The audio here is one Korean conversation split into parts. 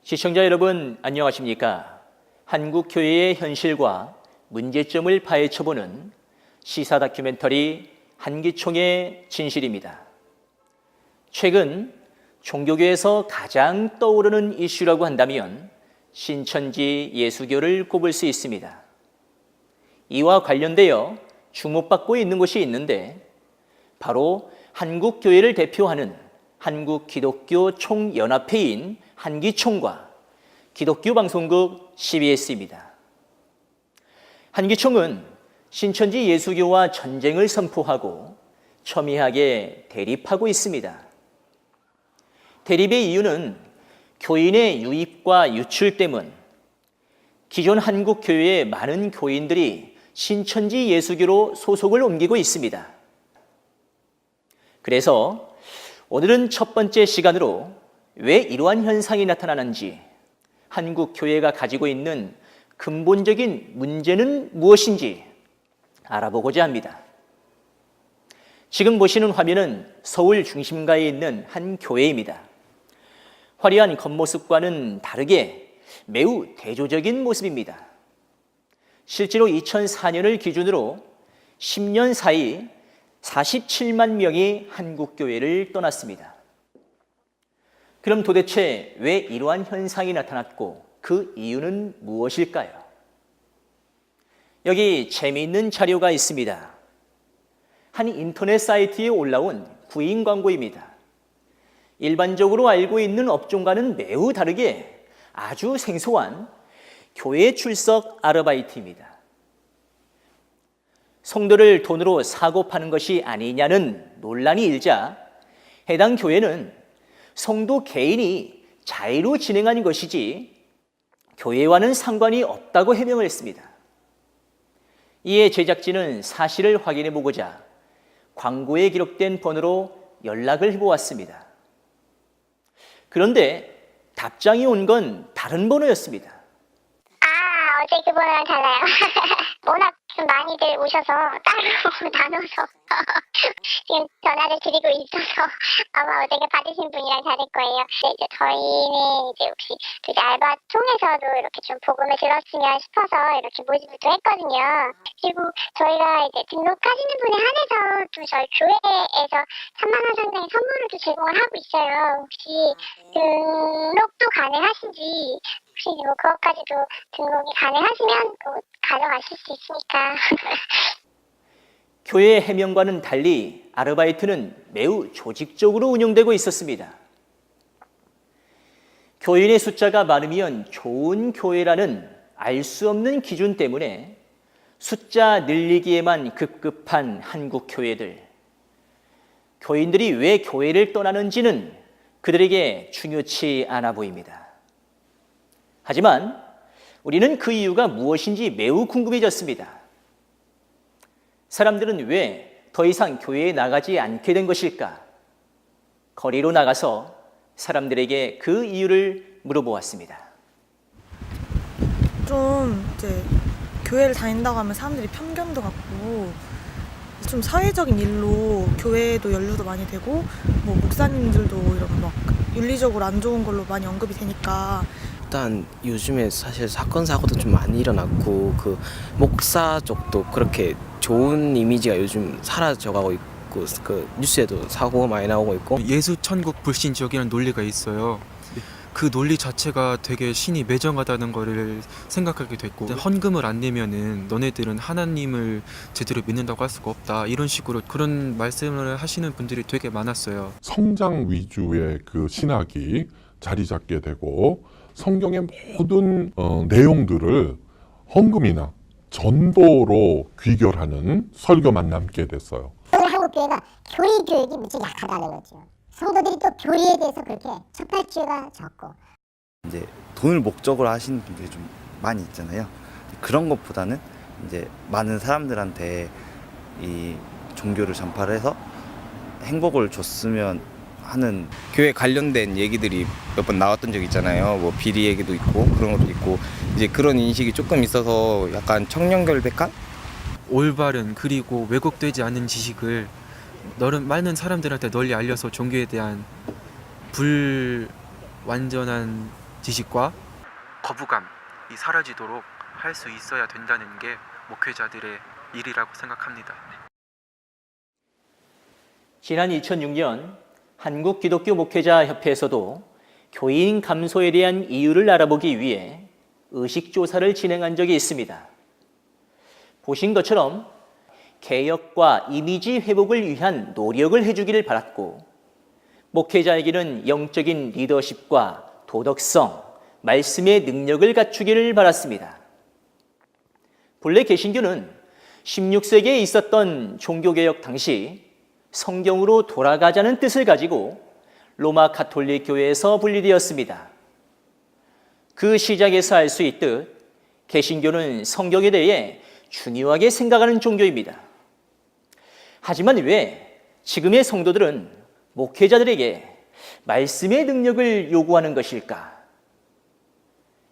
시청자 여러분 안녕하십니까? 한국 교회의 현실과 문제점을 파헤쳐보는 시사 다큐멘터리 한기총의 진실입니다. 최근 종교계에서 가장 떠오르는 이슈라고 한다면 신천지 예수교를 꼽을 수 있습니다. 이와 관련되어 주목받고 있는 곳이 있는데 바로 한국교회를 대표하는 한국기독교 총연합회인 한기총과 기독교 방송국 CBS입니다. 한기총은 신천지 예수교와 전쟁을 선포하고 첨예하게 대립하고 있습니다. 대립의 이유는 교인의 유입과 유출 때문, 기존 한국교회의 많은 교인들이 신천지 예수교로 소속을 옮기고 있습니다. 그래서 오늘은 첫 번째 시간으로 왜 이러한 현상이 나타나는지, 한국 교회가 가지고 있는 근본적인 문제는 무엇인지 알아보고자 합니다. 지금 보시는 화면은 서울 중심가에 있는 한 교회입니다. 화려한 겉모습과는 다르게 매우 대조적인 모습입니다. 실제로 2004년을 기준으로 10년 사이 47만 명이 한국교회를 떠났습니다. 그럼 도대체 왜 이러한 현상이 나타났고 그 이유는 무엇일까요? 여기 재미있는 자료가 있습니다. 한 인터넷 사이트에 올라온 구인 광고입니다. 일반적으로 알고 있는 업종과는 매우 다르게 아주 생소한 교회 출석 아르바이트입니다. 성도를 돈으로 사고 파는 것이 아니냐는 논란이 일자 해당 교회는 성도 개인이 자의로 진행한 것이지 교회와는 상관이 없다고 해명을 했습니다. 이에 제작진은 사실을 확인해 보고자 광고에 기록된 번호로 연락을 해보았습니다. 그런데 답장이 온 건 다른 번호였습니다. 어제 그거랑 달라요. 워낙 좀 많이들 오셔서 따로 나눠서 지금 전화를 드리고 있어서 아마 어제 받으신 분이랑 다를 거예요. 근데 이제 저희는 이제 혹시 이제 알바 통해서도 이렇게 좀 복음을 들었으면 싶어서 이렇게 모집을 또 했거든요. 그리고 저희가 이제 등록하시는 분에 한해서 좀 저희 교회에서 3만 원 상당의 선물을 또 제공을 하고 있어요. 혹시 등록도 가능하신지, 혹시 뭐 그것까지도 등록이 가능하시면 가져가실 수 있으니까. 교회의 해명과는 달리 아르바이트는 매우 조직적으로 운영되고 있었습니다. 교인의 숫자가 많으면 좋은 교회라는 알 수 없는 기준 때문에 숫자 늘리기에만 급급한 한국 교회들. 교인들이 왜 교회를 떠나는지는 그들에게 중요치 않아 보입니다. 하지만 우리는 그 이유가 무엇인지 매우 궁금해졌습니다. 사람들은 왜 더 이상 교회에 나가지 않게 된 것일까? 거리로 나가서 사람들에게 그 이유를 물어보았습니다. 좀 이제 교회를 다닌다고 하면 사람들이 편견도 갖고 좀 사회적인 일로 교회에도 연루도 많이 되고 뭐 목사님들도 이런 막 윤리적으로 안 좋은 걸로 많이 언급이 되니까 일단 요즘에 사실 사건 사고도 좀 많이 일어났고 그 목사 쪽도 그렇게 좋은 이미지가 요즘 사라져가고 있고 그 뉴스에도 사고가 많이 나오고 있고 예수 천국 불신 지역이라는 논리가 있어요. 그 논리 자체가 되게 신이 매정하다는 거를 생각하게 됐고, 헌금을 안 내면은 너네들은 하나님을 제대로 믿는다고 할 수가 없다, 이런 식으로 그런 말씀을 하시는 분들이 되게 많았어요. 성장 위주의 그 신학이 자리 잡게 되고 성경의 모든 내용들을 헌금이나 전도로 귀결하는 설교만 남게 됐어요. 오늘 한국 교회가 교리 교육이 무지 약하다는 거죠. 성도들이 또 교리에 대해서 그렇게 첫발치가 적고. 이제 돈을 목적으로 하시는 분들이 좀 많이 있잖아요. 그런 것보다는 이제 많은 사람들한테 이 종교를 전파를 해서 행복을 줬으면 하는 교회 관련된 얘기들이 몇 번 나왔던 적 있잖아요. 뭐 비리 얘기도 있고 그런 것도 있고 이제 그런 인식이 조금 있어서 약간 청렴결백한? 올바른 그리고 왜곡되지 않은 지식을 많은 사람들한테 널리 알려서 종교에 대한 불완전한 지식과 거부감이 사라지도록 할 수 있어야 된다는 게 목회자들의 일이라고 생각합니다. 지난 2006년 한국기독교목회자협회에서도 교인 감소에 대한 이유를 알아보기 위해 의식조사를 진행한 적이 있습니다. 보신 것처럼 개혁과 이미지 회복을 위한 노력을 해주기를 바랐고, 목회자에게는 영적인 리더십과 도덕성, 말씀의 능력을 갖추기를 바랐습니다. 본래 개신교는 16세기에 있었던 종교개혁 당시 성경으로 돌아가자는 뜻을 가지고 로마 가톨릭 교회에서 분리되었습니다. 그 시작에서 알 수 있듯 개신교는 성경에 대해 중요하게 생각하는 종교입니다. 하지만 왜 지금의 성도들은 목회자들에게 말씀의 능력을 요구하는 것일까?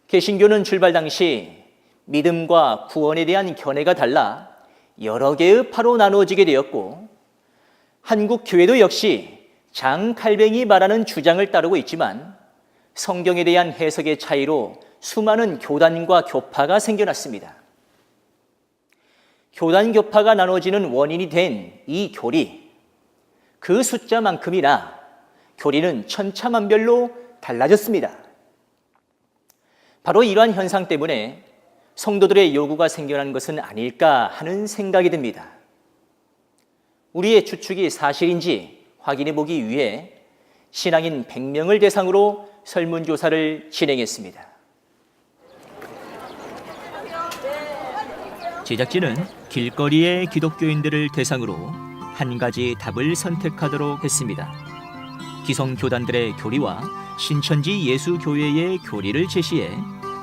개신교는 출발 당시 믿음과 구원에 대한 견해가 달라 여러 개의 파로 나누어지게 되었고, 한국 교회도 역시 장칼뱅이 말하는 주장을 따르고 있지만 성경에 대한 해석의 차이로 수많은 교단과 교파가 생겨났습니다. 교단 교파가 나눠지는 원인이 된 이 교리, 그 숫자만큼이나 교리는 천차만별로 달라졌습니다. 바로 이러한 현상 때문에 성도들의 요구가 생겨난 것은 아닐까 하는 생각이 듭니다. 우리의 추측이 사실인지 확인해 보기 위해 신앙인 100명을 대상으로 설문조사를 진행했습니다. 제작진은 길거리의 기독교인들을 대상으로 한 가지 답을 선택하도록 했습니다. 기성교단들의 교리와 신천지 예수교회의 교리를 제시해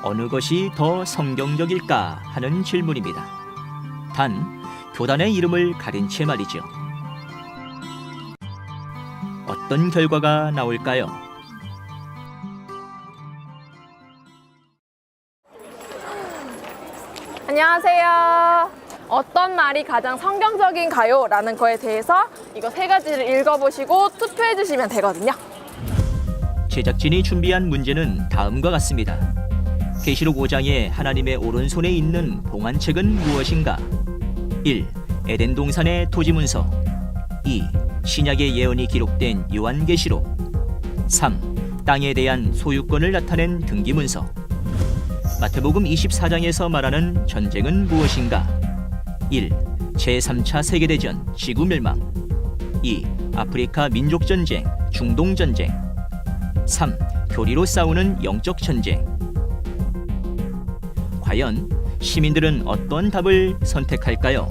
어느 것이 더 성경적일까 하는 질문입니다. 단, 교단의 이름을 가린 채 말이죠. 어떤 결과가 나올까요? 안녕하세요. 어떤 말이 가장 성경적인가요? 라는 거에 대해서 이거 세 가지를 읽어보시고 투표해 주시면 되거든요. 제작진이 준비한 문제는 다음과 같습니다. 계시록 5장에 하나님의 오른손에 있는 봉안책은 무엇인가? 1. 에덴 동산의 토지문서. 2. 신약의 예언이 기록된 요한계시록. 3. 땅에 대한 소유권을 나타낸 등기문서. 마태복음 24장에서 말하는 전쟁은 무엇인가? 1. 제3차 세계대전, 지구멸망. 2. 아프리카 민족전쟁, 중동전쟁. 3. 교리로 싸우는 영적 전쟁. 과연 시민들은 어떤 답을 선택할까요?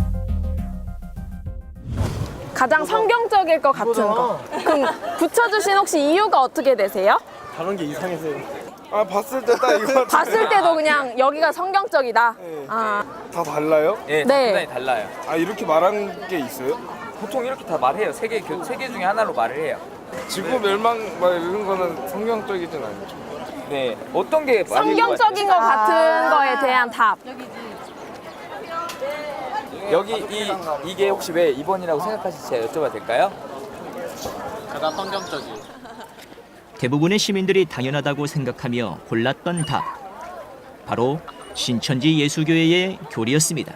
가장 성경적일 것 같은 거. 그럼 붙여주신 혹시 이유가 어떻게 되세요? 다른 게 이상해서요. 아, 봤을 때 딱 이거 봤을 때도 그냥 여기가 성경적이다. 네. 아, 다 달라요? 네, 네. 상당히 달라요. 아, 이렇게 말한 게 있어요? 보통 이렇게 다 말해요. 세 개 중에 하나로 말을 해요. 지구 멸망 막 이런 거는 성경적이진 않죠. 네, 어떤 게 성경적인 것 같은 거에 대한 답. 여기 이게 혹시 왜 2번이라고 생각하실지 여쭤봐도 될까요? 가장 성경적이. 대부분의 시민들이 당연하다고 생각하며 골랐던 답. 바로 신천지 예수교회의 교리였습니다.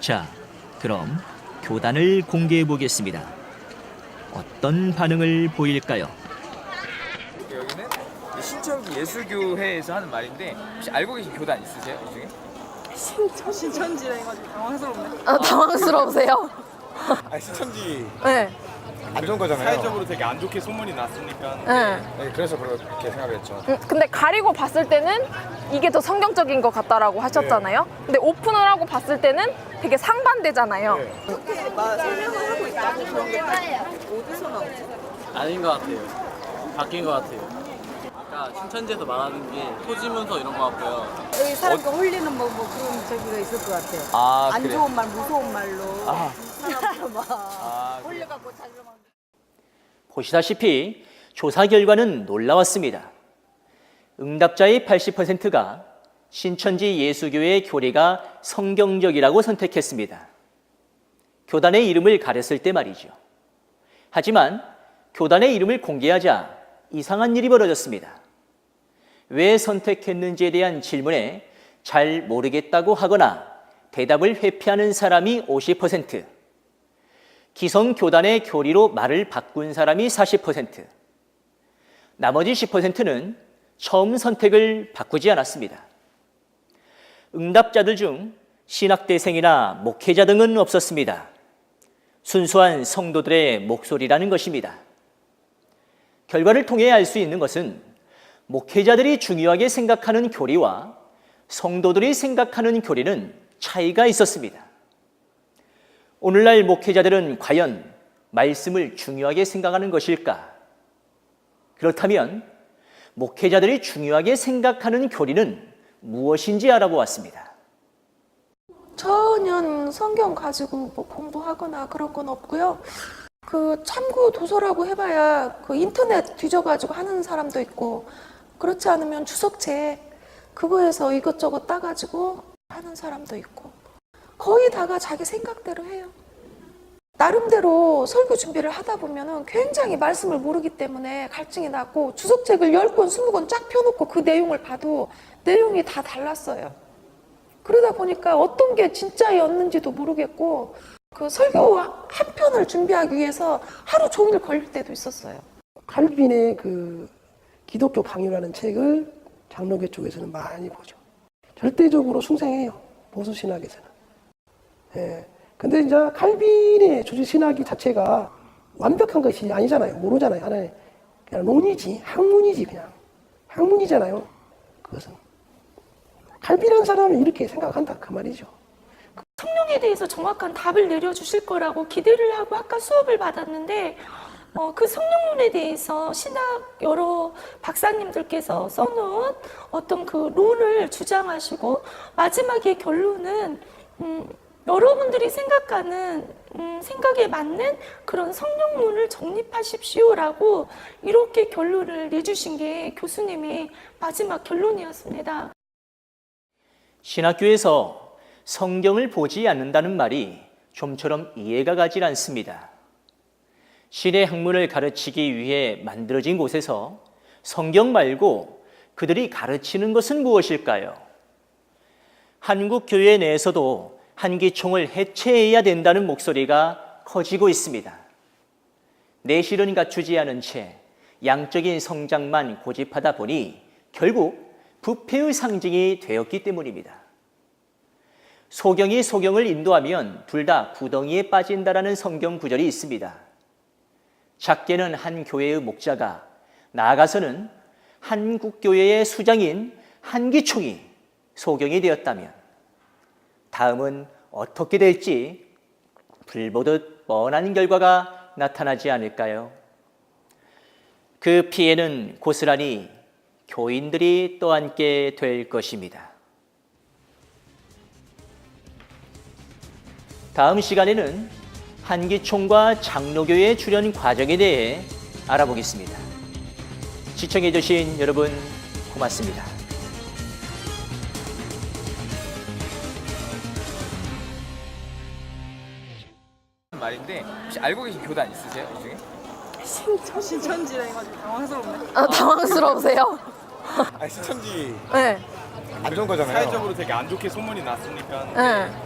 자, 그럼 교단을 공개해 보겠습니다. 어떤 반응을 보일까요? 여기는 신천지 예수교회에서 하는 말인데 혹시 알고 계신 교단 있으세요? 이 중에? 신천지라 해가지고 당황스럽네. 아, 당황스러우세요? 아니, 신천지 네. 안 좋은 거잖아요. 사회적으로 되게 안 좋게 소문이 났으니까. 네. 네, 그래서 그렇게 생각했죠. 근데 가리고 봤을 때는 이게 더 성경적인 것 같다라고 하셨잖아요. 근데 오픈을 하고 봤을 때는 되게 상반되잖아요. 아닌 것 같아요. 바뀐 것 같아요. 아까 신천지에서 말하는 게 토지문서 이런 것 같고요. 여기 사람 홀리는 뭐 그런 저기가 있을 것 같아요. 아, 안 그래요? 좋은 말, 무서운 말로 아. 사람 막 아, 홀려갖고 자기가 막. 보시다시피 조사 결과는 놀라웠습니다. 응답자의 80%가 신천지 예수교회의 교리가 성경적이라고 선택했습니다. 교단의 이름을 가렸을 때 말이죠. 하지만 교단의 이름을 공개하자 이상한 일이 벌어졌습니다. 왜 선택했는지에 대한 질문에 잘 모르겠다고 하거나 대답을 회피하는 사람이 50%, 기성교단의 교리로 말을 바꾼 사람이 40%, 나머지 10%는 처음 선택을 바꾸지 않았습니다. 응답자들 중 신학대생이나 목회자 등은 없었습니다. 순수한 성도들의 목소리라는 것입니다. 결과를 통해 알 수 있는 것은 목회자들이 중요하게 생각하는 교리와 성도들이 생각하는 교리는 차이가 있었습니다. 오늘날 목회자들은 과연 말씀을 중요하게 생각하는 것일까? 그렇다면 목회자들이 중요하게 생각하는 교리는 무엇인지 알아보았습니다. 전혀 성경 가지고 뭐 공부하거나 그런 건 없고요. 그 참고 도서라고 해봐야 그 인터넷 뒤져가지고 하는 사람도 있고, 그렇지 않으면 주석책 그거에서 이것저것 따가지고 하는 사람도 있고, 거의 다가 자기 생각대로 해요. 나름대로 설교 준비를 하다 보면은 굉장히 말씀을 모르기 때문에 갈증이 났고, 주석책을 10권, 20권 쫙 펴놓고 그 내용을 봐도 내용이 다 달랐어요. 그러다 보니까 어떤 게 진짜였는지도 모르겠고, 그 설교 한 편을 준비하기 위해서 하루 종일 걸릴 때도 있었어요. 칼빈의 그 기독교 강요라는 책을 장로교 쪽에서는 많이 보죠. 절대적으로 숭상해요, 보수 신학에서는. 예. 근데 이제 칼빈의 조직 신학이 자체가 완벽한 것이 아니잖아요. 모르잖아요. 하나의 그냥 논이지, 학문이지, 그냥 학문이잖아요. 그것은 칼빈한 사람은 이렇게 생각한다 그 말이죠. 성령에 대해서 정확한 답을 내려주실 거라고 기대를 하고 아까 수업을 받았는데, 그 성령론에 대해서 신학 여러 박사님들께서 써놓은 어떤 그 론을 주장하시고, 마지막에 결론은 여러분들이 생각하는 생각에 맞는 그런 성령론을 정립하십시오라고 이렇게 결론을 내주신 게 교수님의 마지막 결론이었습니다. 신학교에서 성경을 보지 않는다는 말이 좀처럼 이해가 가질 않습니다. 신의 학문을 가르치기 위해 만들어진 곳에서 성경 말고 그들이 가르치는 것은 무엇일까요? 한국 교회 내에서도 한기총을 해체해야 된다는 목소리가 커지고 있습니다. 내실은 갖추지 않은 채 양적인 성장만 고집하다 보니 결국 부패의 상징이 되었기 때문입니다. 소경이 소경을 인도하면 둘 다 구덩이에 빠진다라는 성경 구절이 있습니다. 작게는 한 교회의 목자가, 나아가서는 한국교회의 수장인 한기총이 소경이 되었다면 다음은 어떻게 될지 불보듯 뻔한 결과가 나타나지 않을까요? 그 피해는 고스란히 교인들이 떠안게 될 것입니다. 다음 시간에는 한기총과 장로교회 출연 과정에 대해 알아보겠습니다. 시청해주신 여러분 고맙습니다. 말인데 혹시 알고 계신 교단 있으세요? 이 중에? 신천지라 해가지고 당황스럽네. 당황스러우세요? 아니 신천지 네. 안 좋은 거잖아요. 사회적으로 되게 안 좋게 소문이 났으니까.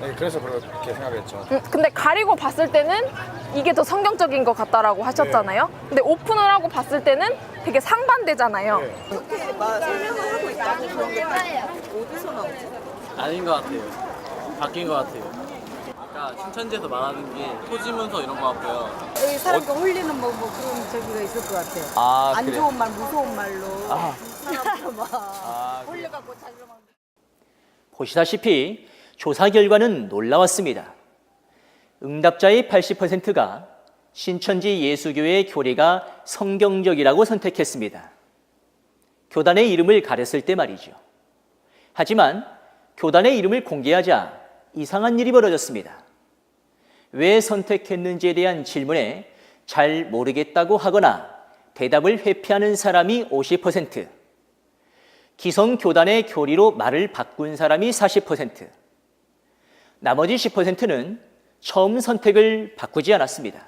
네. 그래서 그렇게 생각했죠. 근데 가리고 봤을 때는 이게 더 성경적인 것 같다라고 하셨잖아요. 근데 오픈을 하고 봤을 때는 되게 상반되잖아요. 아닌 것 같아요. 바뀐 것 같아요. 아까 신천지에서 말하는 게 토지문서 이런 것 같고요. 여기 사람들 홀리는 뭐 그런 저기가 있을 것 같아요. 안 그래. 좋은 말, 무서운 말로. 사람들 막 홀려갖고 자기가 막. 보시다시피 조사 결과는 놀라웠습니다. 응답자의 80%가 신천지 예수교의 교리가 성경적이라고 선택했습니다. 교단의 이름을 가렸을 때 말이죠. 하지만 교단의 이름을 공개하자 이상한 일이 벌어졌습니다. 왜 선택했는지에 대한 질문에 잘 모르겠다고 하거나 대답을 회피하는 사람이 50%, 기성교단의 교리로 말을 바꾼 사람이 40%, 나머지 10%는 처음 선택을 바꾸지 않았습니다.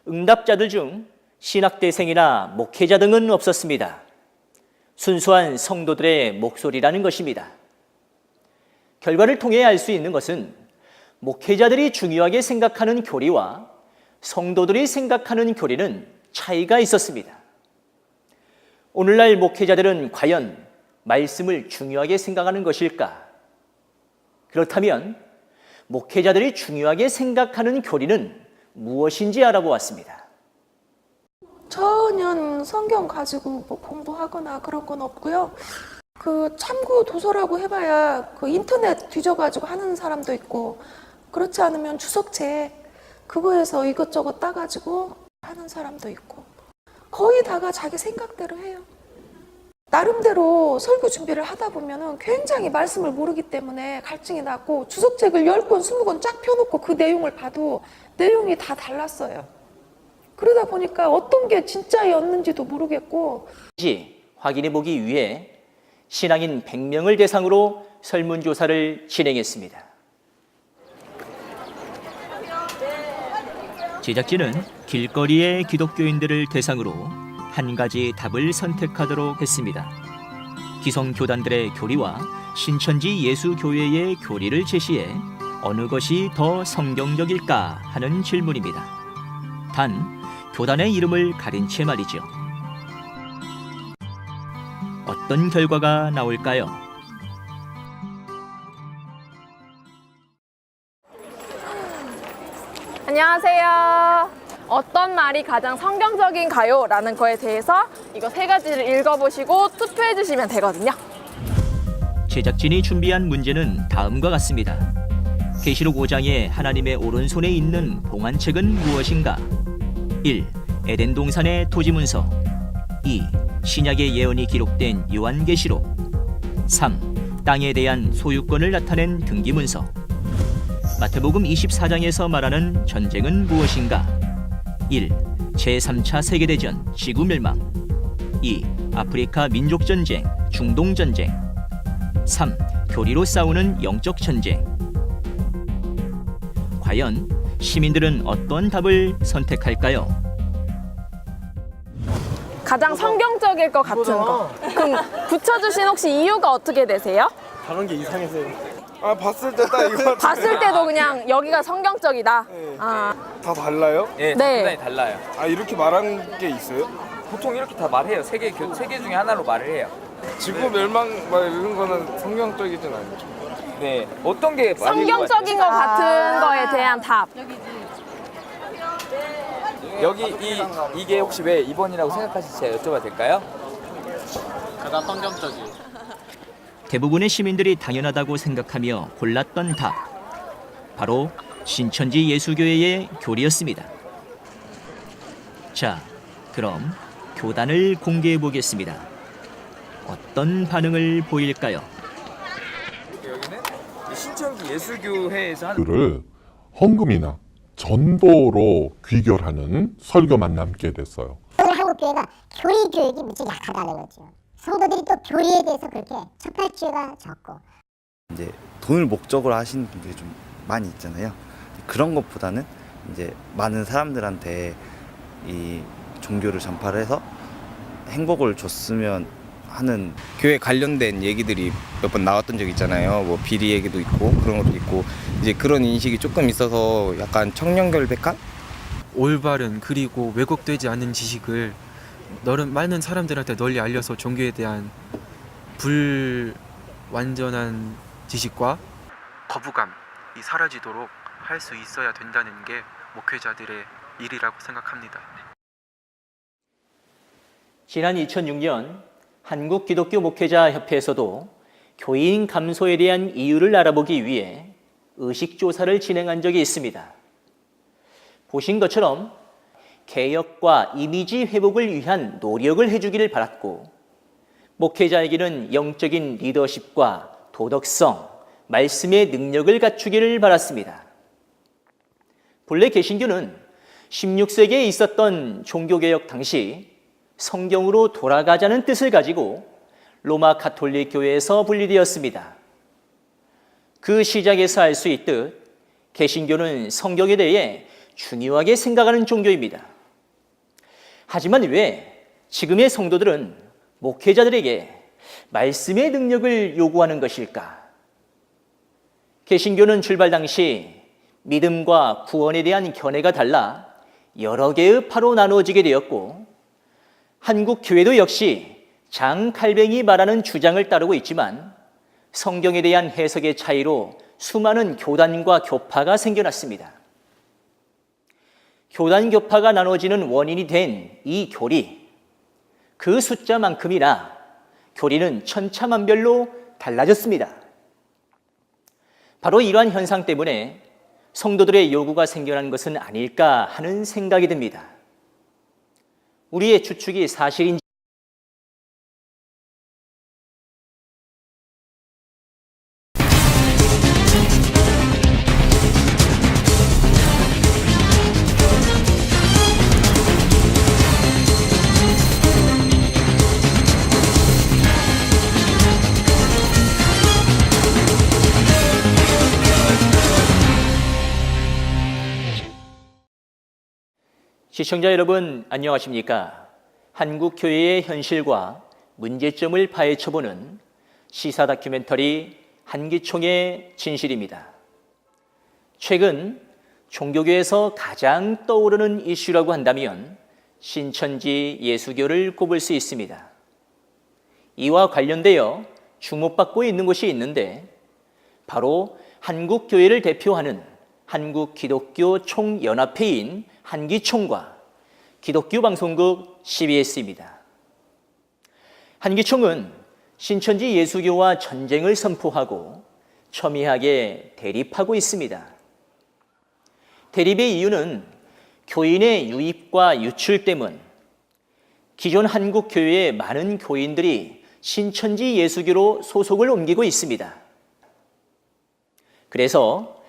응답자들 중 신학대생이나 목회자 등은 없었습니다. 순수한 성도들의 목소리라는 것입니다. 결과를 통해 알 수 있는 것은 목회자들이 중요하게 생각하는 교리와 성도들이 생각하는 교리는 차이가 있었습니다. 오늘날 목회자들은 과연 말씀을 중요하게 생각하는 것일까? 그렇다면 목회자들이 중요하게 생각하는 교리는 무엇인지 알아보았습니다. 전혀 성경 가지고 뭐 공부하거나 그런 건 없고요. 그 참고 도서라고 해봐야 그 인터넷 뒤져가지고 하는 사람도 있고, 그렇지 않으면 주석책 그거에서 이것저것 따가지고 하는 사람도 있고, 거의 다가 자기 생각대로 해요. 나름대로 설교 준비를 하다 보면은 굉장히 말씀을 모르기 때문에 갈증이 났고, 주석책을 10권, 20권 쫙 펴놓고 그 내용을 봐도 내용이 다 달랐어요. 그러다 보니까 어떤 게 진짜였는지도 모르겠고. 확인해 보기 위해 신앙인 100명을 대상으로 설문조사를 진행했습니다. 제작진은 길거리의 기독교인들을 대상으로 한 가지 답을 선택하도록 했습니다. 기성교단들의 교리와 신천지 예수교회의 교리를 제시해 어느 것이 더 성경적일까 하는 질문입니다. 단, 교단의 이름을 가린 채 말이죠. 어떤 결과가 나올까요? 안녕하세요. 어떤 말이 가장 성경적인가요? 라는 거에 대해서 이거 3가지를 읽어보시고 투표해 주시면 되거든요. 제작진이 준비한 문제는 다음과 같습니다. 계시록 5장에 하나님의 오른손에 있는 봉안책은 무엇인가? 1. 에덴 동산의 토지문서. 2. 신약의 예언이 기록된 요한계시록. 3. 땅에 대한 소유권을 나타낸 등기문서. 마태복음 24장에서 말하는 전쟁은 무엇인가? 1. 제3차 세계대전, 지구멸망. 2. 아프리카 민족전쟁, 중동전쟁. 3. 교리로 싸우는 영적 전쟁. 과연 시민들은 어떤 답을 선택할까요? 가장 성경적일 것 같은 거. 그럼 붙여주신 혹시 이유가 어떻게 되세요? 다른 게 이상해서요. 아, 봤을 때 딱 이거 봤을 때도 그냥 여기가 성경적이다. 네. 아, 다 달라요? 네, 네. 상당히 달라요. 아, 이렇게 말한 게 있어요? 보통 이렇게 다 말해요. 세 개 중에 하나로 말을 해요. 지구 멸망 막 이런 거는 성경적이진 않죠. 네, 어떤 게 맞을 성경적인 것 같은 거에 대한 답. 여기 이게 혹시 왜 2번이라고 생각하실지 여쭤봐도 될까요? 가장 성경적이. 대부분의 시민들이 당연하다고 생각하며 골랐던 답. 바로 신천지 예수교회의 교리였습니다. 자, 그럼 교단을 공개해 보겠습니다. 어떤 반응을 보일까요? 여기는 신천지 예수교회에서 하는 그를 헌금이나 전도로 귀결하는 설교만 남게 됐어요. 한국 교회가 교리 교육이 무지 약하다는 거죠. 성도들이 또 교리에 대해서 그렇게 접할 기회가 적고. 이제 돈을 목적으로 하시는 분들이 좀 많이 있잖아요. 그런 것보다는 이제 많은 사람들한테 이 종교를 전파를 해서 행복을 줬으면 하는. 교회 관련된 얘기들이 몇 번 나왔던 적 있잖아요. 뭐 비리 얘기도 있고 그런 것도 있고, 이제 그런 인식이 조금 있어서 약간 청렴결백한? 올바른 그리고 왜곡되지 않은 지식을 많은 사람들한테 널리 알려서 종교에 대한 불완전한 지식과 거부감이 사라지도록 할 수 있어야 된다는 게 목회자들의 일이라고 생각합니다. 지난 2006년 한국 기독교 목회자 협회에서도 교인 감소에 대한 이유를 알아보기 위해 의식조사를 진행한 적이 있습니다. 보신 것처럼 개혁과 이미지 회복을 위한 노력을 해주기를 바랐고, 목회자에게는 영적인 리더십과 도덕성, 말씀의 능력을 갖추기를 바랐습니다. 본래 개신교는 16세기에 있었던 종교개혁 당시 성경으로 돌아가자는 뜻을 가지고 로마 가톨릭 교회에서 분리되었습니다. 그 시작에서 알 수 있듯 개신교는 성경에 대해 중요하게 생각하는 종교입니다. 하지만 왜 지금의 성도들은 목회자들에게 말씀의 능력을 요구하는 것일까? 개신교는 출발 당시 믿음과 구원에 대한 견해가 달라 여러 개의 파로 나누어지게 되었고, 한국 교회도 역시 장칼뱅이 말하는 주장을 따르고 있지만 성경에 대한 해석의 차이로 수많은 교단과 교파가 생겨났습니다. 교단 교파가 나눠지는 원인이 된 이 교리, 그 숫자만큼이나 교리는 천차만별로 달라졌습니다. 바로 이러한 현상 때문에 성도들의 요구가 생겨난 것은 아닐까 하는 생각이 듭니다. 우리의 추측이 사실인지 시청자 여러분 안녕하십니까? 한국 교회의 현실과 문제점을 파헤쳐보는 시사 다큐멘터리 한기총의 진실입니다. 최근 종교계에서 가장 떠오르는 이슈라고 한다면 신천지 예수교를 꼽을 수 있습니다. 이와 관련되어 주목받고 있는 곳이 있는데 바로 한국 교회를 대표하는 한국 기독교 총연합회인 한기총과 기독교 방송국 CBS입니다. 한기총은 신천지 예수교와 전쟁을 선포하고 첨예하게 대립하고 있습니다. 대립의 이유는 교인의 유입과 유출 때문, 기존 한국 교회의 많은 교인들이 신천지 예수교로 소속을 옮기고 있습니다. 그래서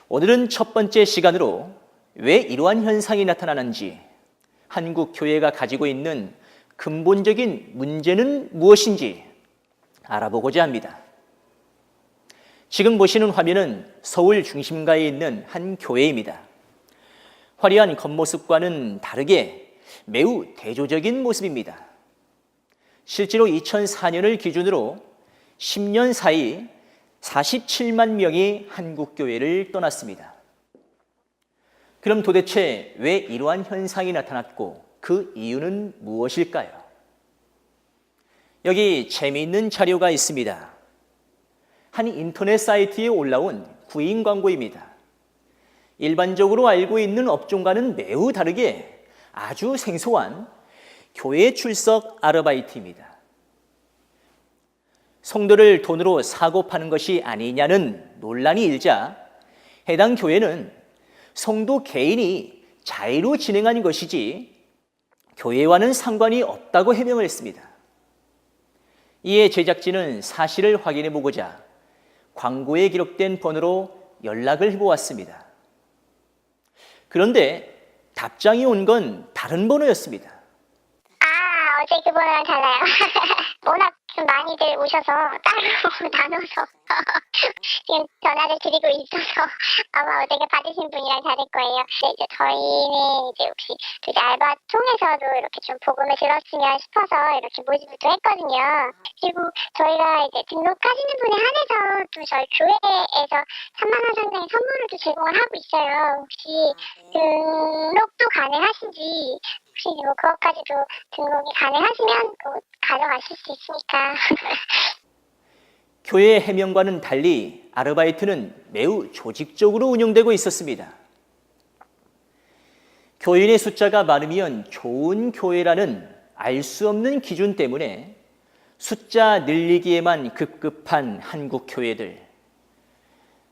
오늘은 첫 번째 시간으로 왜 이러한 현상이 나타나는지, 한국 교회가 가지고 있는 근본적인 문제는 무엇인지 알아보고자 합니다. 지금 보시는 화면은 서울 중심가에 있는 한 교회입니다. 화려한 겉모습과는 다르게 매우 대조적인 모습입니다. 실제로 2004년을 기준으로 10년 사이 47만 명이 한국 교회를 떠났습니다. 그럼 도대체 왜 이러한 현상이 나타났고 그 이유는 무엇일까요? 여기 재미있는 자료가 있습니다. 한 인터넷 사이트에 올라온 구인 광고입니다. 일반적으로 알고 있는 업종과는 매우 다르게 아주 생소한 교회 출석 아르바이트입니다. 성도를 돈으로 사고 파는 것이 아니냐는 논란이 일자 해당 교회는 성도 개인이 자의로 진행한 것이지 교회와는 상관이 없다고 해명을 했습니다. 이에 제작진은 사실을 확인해 보고자 광고에 기록된 번호로 연락을 해보았습니다. 그런데 답장이 온 건 다른 번호였습니다. 어제 그거랑 달라요. 워낙 좀 많이들 오셔서 따로 나눠서 지금 전화를 드리고 있어서 아마 어제 받으신 분이랑 다를 거예요. 근데 이제 저희는 이제 혹시 알바 통해서도 이렇게 좀 복음을 들었으면 싶어서 이렇게 모집을 또 했거든요. 그리고 저희가 이제 등록하시는 분에 한해서 또 저희 교회에서 3만 원 상당의 선물을 또 제공을 하고 있어요. 혹시 등록도 가능하신지, 혹시 뭐 그것까지도 등록이 가능하시면 또 가져가실 수 있으니까. 교회의 해명과는 달리 아르바이트는 매우 조직적으로 운영되고 있었습니다. 교인의 숫자가 많으면 좋은 교회라는 알 수 없는 기준 때문에 숫자 늘리기에만 급급한 한국 교회들.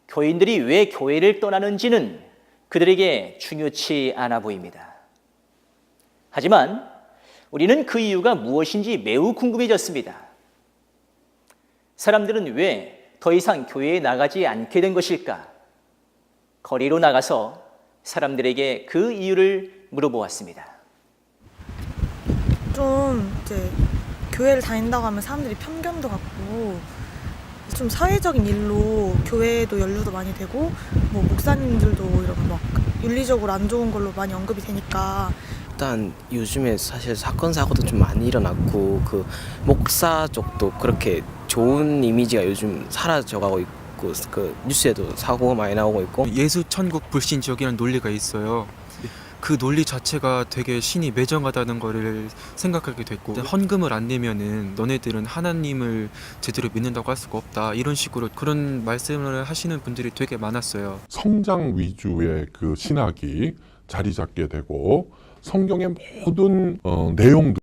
교인들이 왜 교회를 떠나는지는 그들에게 중요치 않아 보입니다. 하지만 우리는 그 이유가 무엇인지 매우 궁금해졌습니다. 사람들은 왜 더 이상 교회에 나가지 않게 된 것일까? 거리로 나가서 사람들에게 그 이유를 물어보았습니다. 좀 이제 교회를 다닌다고 하면 사람들이 편견도 갖고 좀 사회적인 일로 교회에도 연루도 많이 되고 뭐 목사님들도 이런 막 윤리적으로 안 좋은 걸로 많이 언급이 되니까 일단 요즘에 사실 사건 사고도 좀 많이 일어났고 그 목사 쪽도 그렇게 좋은 이미지가 요즘 사라져가고 있고 그 뉴스에도 사고가 많이 나오고 있고 예수 천국 불신 지역이라는 논리가 있어요. 그 논리 자체가 되게 신이 매정하다는 거를 생각하게 됐고 헌금을 안 내면은 너네들은 하나님을 제대로 믿는다고 할 수가 없다 이런 식으로 그런 말씀을 하시는 분들이 되게 많았어요. 성장 위주의 그 신학이 자리 잡게 되고 성경의 모든 내용들